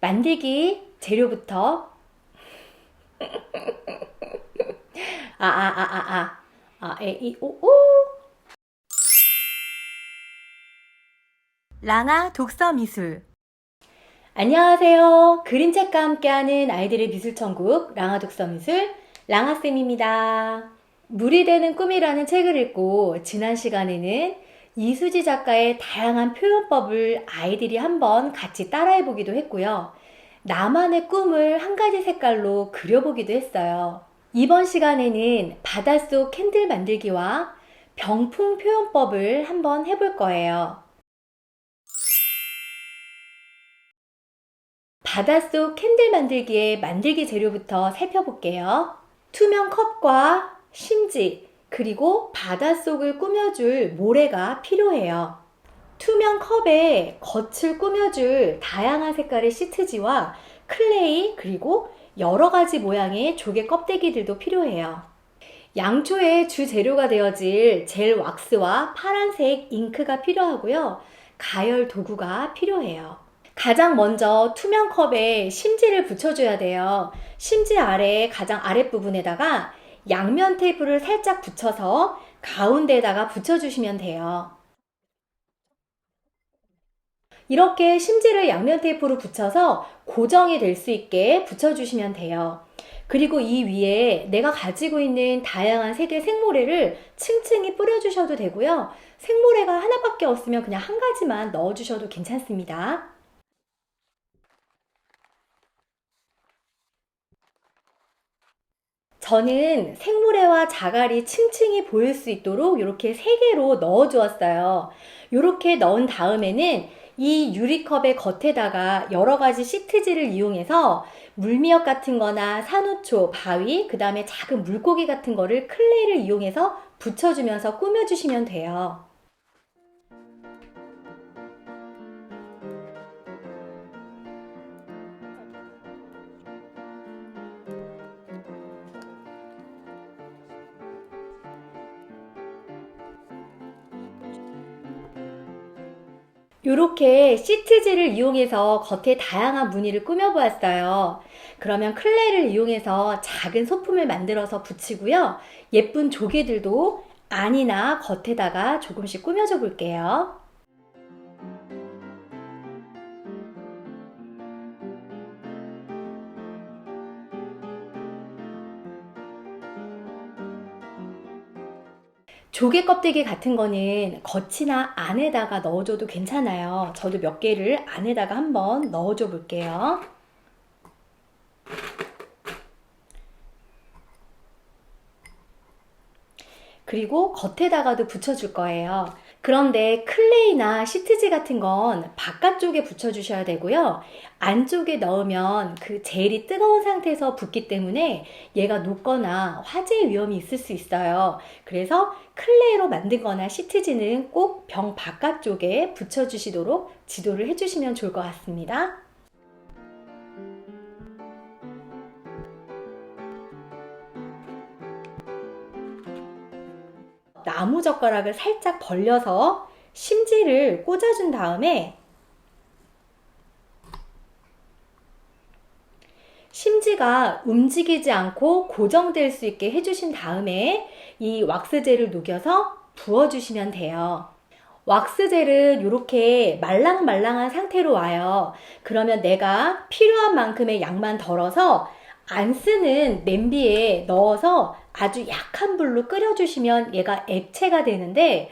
만들기 재료부터 에이오오 랑아 독서미술. 안녕하세요. 그림책과 함께하는 아이들의 미술천국 랑아 독서미술 랑아쌤입니다. 물이 되는 꿈이라는 책을 읽고 지난 시간에는 이수지 작가의 다양한 표현법을 아이들이 한번 같이 따라해보기도 했고요. 나만의 꿈을 한 가지 색깔로 그려보기도 했어요. 이번 시간에는 바닷속 캔들 만들기와 병풍 표현법을 한번 해볼 거예요. 바닷속 캔들 만들기의 만들기 재료부터 살펴볼게요. 투명 컵과 심지, 그리고 바닷속을 꾸며줄 모래가 필요해요. 투명 컵에 겉을 꾸며줄 다양한 색깔의 시트지와 클레이, 그리고 여러 가지 모양의 조개 껍데기들도 필요해요. 양초의 주 재료가 되어질 젤 왁스와 파란색 잉크가 필요하고요. 가열 도구가 필요해요. 가장 먼저 투명 컵에 심지를 붙여줘야 돼요. 심지 아래 가장 아랫부분에다가 양면 테이프를 살짝 붙여서 가운데에다가 붙여주시면 돼요. 이렇게 심지를 양면 테이프로 붙여서 고정이 될 수 있게 붙여주시면 돼요. 그리고 이 위에 내가 가지고 있는 다양한 색의 생모래를 층층이 뿌려주셔도 되고요. 생모래가 하나밖에 없으면 그냥 한 가지만 넣어주셔도 괜찮습니다. 저는 생모래와 자갈이 층층이 보일 수 있도록 이렇게 3개로 넣어 주었어요. 이렇게 넣은 다음에는 이 유리컵의 겉에다가 여러 가지 시트지를 이용해서 물미역 같은 거나 산호초, 바위, 그 다음에 작은 물고기 같은 거를 클레이를 이용해서 붙여주면서 꾸며주시면 돼요. 이렇게 시트지를 이용해서 겉에 다양한 무늬를 꾸며보았어요. 그러면 클레이를 이용해서 작은 소품을 만들어서 붙이고요. 예쁜 조개들도 안이나 겉에다가 조금씩 꾸며줘 볼게요. 조개 껍데기 같은 거는 겉이나 안에다가 넣어줘도 괜찮아요. 저도 몇 개를 안에다가 한번 넣어줘 볼게요. 그리고 겉에다가도 붙여줄 거예요. 그런데 클레이나 시트지 같은 건 바깥쪽에 붙여주셔야 되고요. 안쪽에 넣으면 그 젤이 뜨거운 상태에서 붙기 때문에 얘가 녹거나 화재 위험이 있을 수 있어요. 그래서 클레이로 만든 거나 시트지는 꼭 병 바깥쪽에 붙여주시도록 지도를 해주시면 좋을 것 같습니다. 나무젓가락을 살짝 벌려서 심지를 꽂아준 다음에 심지가 움직이지 않고 고정될 수 있게 해주신 다음에 이 왁스젤을 녹여서 부어주시면 돼요. 왁스젤은 이렇게 말랑말랑한 상태로 와요. 그러면 내가 필요한 만큼의 양만 덜어서 안 쓰는 냄비에 넣어서 아주 약한 불로 끓여주시면 얘가 액체가 되는데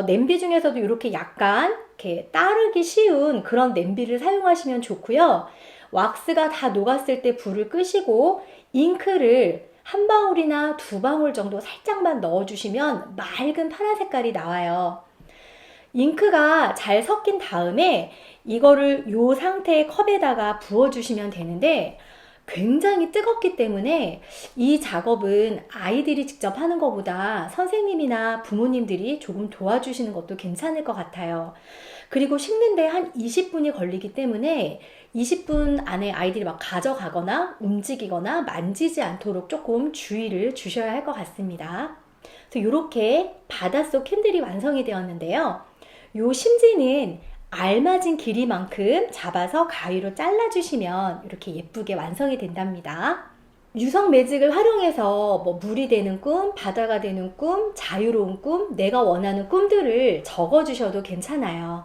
냄비 중에서도 이렇게 약간 이렇게 따르기 쉬운 그런 냄비를 사용하시면 좋고요. 왁스가 다 녹았을 때 불을 끄시고 잉크를 한 방울이나 2방울 정도 살짝만 넣어주시면 맑은 파란 색깔이 나와요. 잉크가 잘 섞인 다음에 이거를 요 상태의 컵에다가 부어주시면 되는데 굉장히 뜨겁기 때문에 이 작업은 아이들이 직접 하는 것보다 선생님이나 부모님들이 조금 도와주시는 것도 괜찮을 것 같아요. 그리고 식는데 한 20분이 걸리기 때문에 20분 안에 아이들이 막 가져가거나 움직이거나 만지지 않도록 조금 주의를 주셔야 할 것 같습니다. 그래서 이렇게 바닷속 캔들이 완성이 되었는데요. 요 심지는 알맞은 길이만큼 잡아서 가위로 잘라주시면 이렇게 예쁘게 완성이 된답니다. 유성 매직을 활용해서 뭐 물이 되는 꿈, 바다가 되는 꿈, 자유로운 꿈, 내가 원하는 꿈들을 적어주셔도 괜찮아요.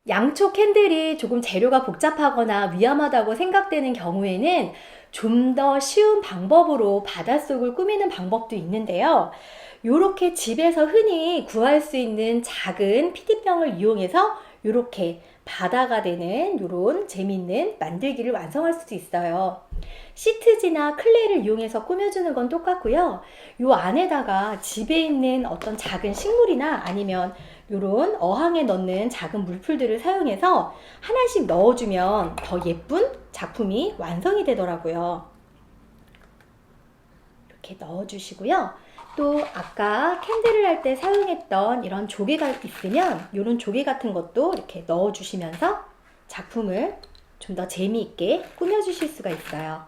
양초 캔들이 조금 재료가 복잡하거나 위험하다고 생각되는 경우에는 좀 더 쉬운 방법으로 바닷속을 꾸미는 방법도 있는데요. 이렇게 집에서 흔히 구할 수 있는 작은 PT병을 이용해서 이렇게 바다가 되는 이런 재미있는 만들기를 완성할 수도 있어요. 시트지나 클레이를 이용해서 꾸며주는 건 똑같고요. 이 안에다가 집에 있는 어떤 작은 식물이나 아니면 이런 어항에 넣는 작은 물풀들을 사용해서 하나씩 넣어주면 더 예쁜 작품이 완성이 되더라고요. 이렇게 넣어주시고요. 또 아까 캔들을 할 때 사용했던 이런 조개가 있으면 이런 조개 같은 것도 이렇게 넣어주시면서 작품을 좀 더 재미있게 꾸며주실 수가 있어요.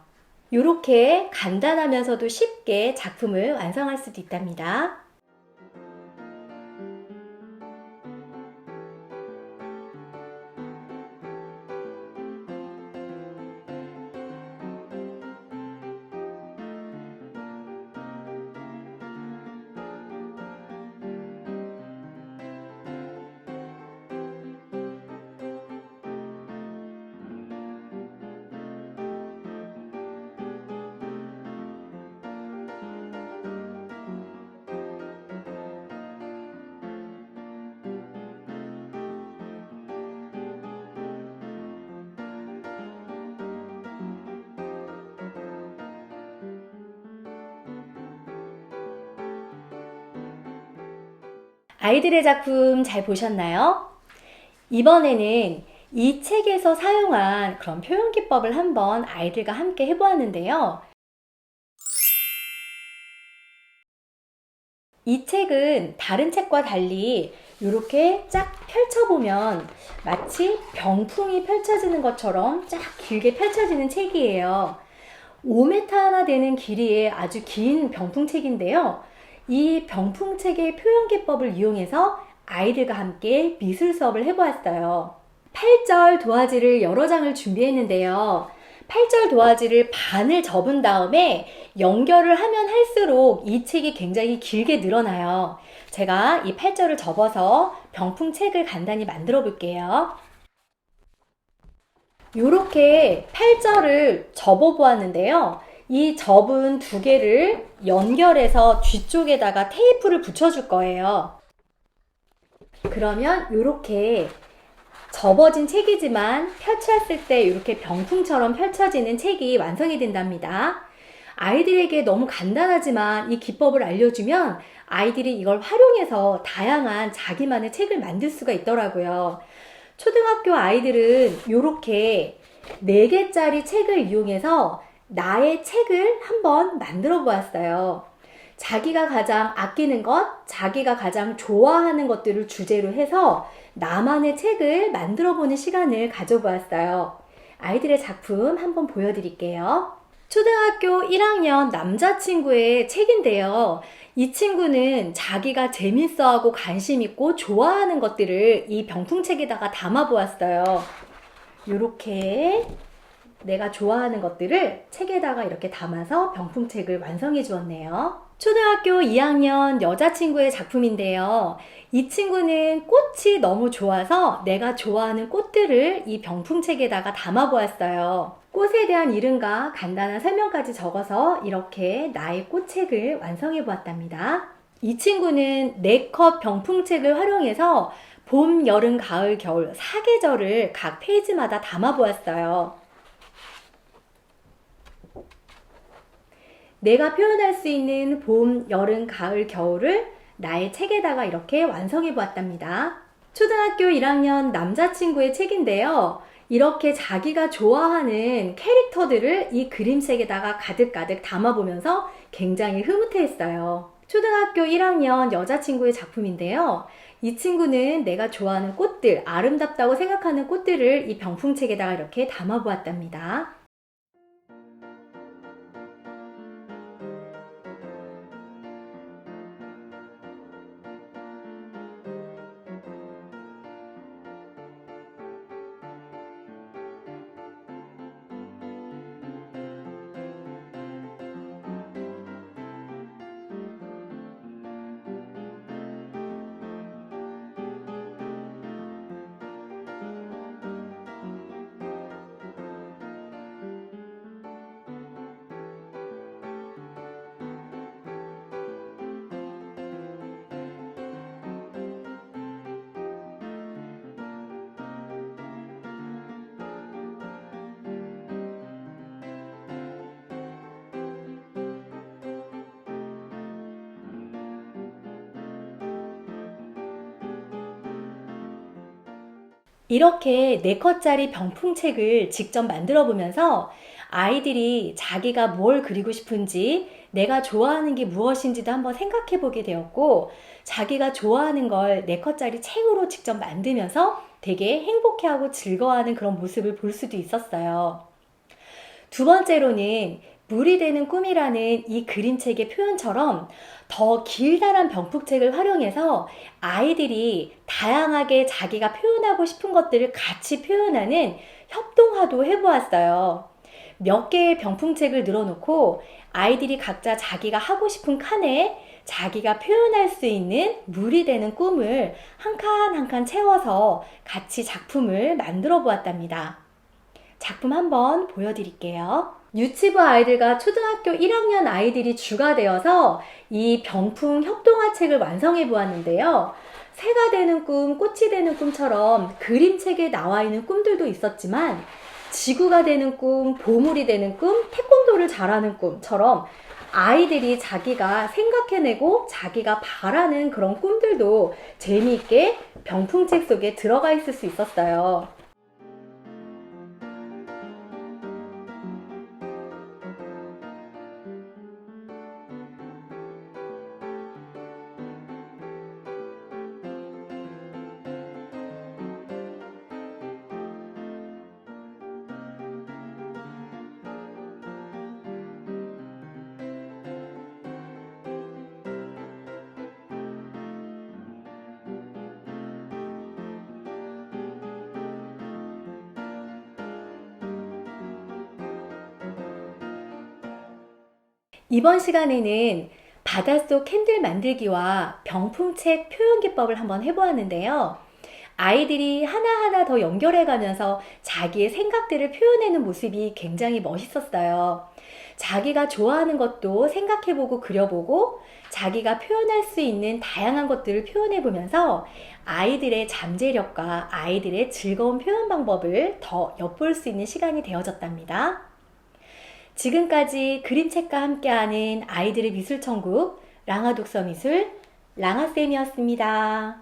이렇게 간단하면서도 쉽게 작품을 완성할 수도 있답니다. 아이들의 작품 잘 보셨나요? 이번에는 이 책에서 사용한 그런 표현 기법을 한번 아이들과 함께 해보았는데요. 이 책은 다른 책과 달리 이렇게 쫙 펼쳐보면 마치 병풍이 펼쳐지는 것처럼 쫙 길게 펼쳐지는 책이에요. 5m나 되는 길이의 아주 긴 병풍책인데요. 이 병풍책의 표현 기법을 이용해서 아이들과 함께 미술 수업을 해보았어요. 8절 도화지를 여러 장을 준비했는데요. 8절 도화지를 반을 접은 다음에 연결을 하면 할수록 이 책이 굉장히 길게 늘어나요. 제가 이 8절을 접어서 병풍책을 간단히 만들어 볼게요. 이렇게 8절을 접어 보았는데요. 이 접은 두 개를 연결해서 뒤쪽에다가 테이프를 붙여줄 거예요. 그러면 이렇게 접어진 책이지만 펼쳤을 때 이렇게 병풍처럼 펼쳐지는 책이 완성이 된답니다. 아이들에게 너무 간단하지만 이 기법을 알려주면 아이들이 이걸 활용해서 다양한 자기만의 책을 만들 수가 있더라고요. 초등학교 아이들은 이렇게 4개짜리 책을 이용해서 나의 책을 한번 만들어 보았어요. 자기가 가장 아끼는 것, 자기가 가장 좋아하는 것들을 주제로 해서 나만의 책을 만들어 보는 시간을 가져보았어요. 아이들의 작품 한번 보여드릴게요. 초등학교 1학년 남자친구의 책인데요. 이 친구는 자기가 재밌어하고 관심 있고 좋아하는 것들을 이 병풍책에다가 담아 보았어요. 이렇게 내가 좋아하는 것들을 책에다가 이렇게 담아서 병풍책을 완성해 주었네요. 초등학교 2학년 여자친구의 작품인데요. 이 친구는 꽃이 너무 좋아서 내가 좋아하는 꽃들을 이 병풍책에다가 담아 보았어요. 꽃에 대한 이름과 간단한 설명까지 적어서 이렇게 나의 꽃책을 완성해 보았답니다. 이 친구는 4컵 병풍책을 활용해서 봄, 여름, 가을, 겨울 4계절을 각 페이지마다 담아 보았어요. 내가 표현할 수 있는 봄, 여름, 가을, 겨울을 나의 책에다가 이렇게 완성해 보았답니다. 초등학교 1학년 남자친구의 책인데요. 이렇게 자기가 좋아하는 캐릭터들을 이 그림책에다가 가득가득 담아보면서 굉장히 흐뭇해했어요. 초등학교 1학년 여자친구의 작품인데요. 이 친구는 내가 좋아하는 꽃들, 아름답다고 생각하는 꽃들을 이 병풍책에다가 이렇게 담아보았답니다. 이렇게 4컷짜리 병풍책을 직접 만들어 보면서 아이들이 자기가 뭘 그리고 싶은지, 내가 좋아하는 게 무엇인지도 한번 생각해 보게 되었고, 자기가 좋아하는 걸 4컷짜리 책으로 직접 만들면서 되게 행복해하고 즐거워하는 그런 모습을 볼 수도 있었어요. 두 번째로는 물이 되는 꿈이라는 이 그림책의 표현처럼 더 길다란 병풍책을 활용해서 아이들이 다양하게 자기가 표현하고 싶은 것들을 같이 표현하는 협동화도 해보았어요. 몇 개의 병풍책을 늘어놓고 아이들이 각자 자기가 하고 싶은 칸에 자기가 표현할 수 있는 물이 되는 꿈을 한 칸 한 칸 채워서 같이 작품을 만들어 보았답니다. 작품 한번 보여드릴게요. 유치부 아이들과 초등학교 1학년 아이들이 주가 되어서 이 병풍 협동화책을 완성해 보았는데요. 새가 되는 꿈, 꽃이 되는 꿈처럼 그림책에 나와 있는 꿈들도 있었지만 지구가 되는 꿈, 보물이 되는 꿈, 태권도를 잘하는 꿈처럼 아이들이 자기가 생각해내고 자기가 바라는 그런 꿈들도 재미있게 병풍책 속에 들어가 있을 수 있었어요. 이번 시간에는 바닷속 캔들 만들기와 병풍책 표현 기법을 한번 해보았는데요. 아이들이 하나하나 더 연결해가면서 자기의 생각들을 표현하는 모습이 굉장히 멋있었어요. 자기가 좋아하는 것도 생각해보고 그려보고 자기가 표현할 수 있는 다양한 것들을 표현해보면서 아이들의 잠재력과 아이들의 즐거운 표현 방법을 더 엿볼 수 있는 시간이 되어졌답니다. 지금까지 그림책과 함께하는 아이들의 미술천국 랑아독서미술 랑아쌤이었습니다.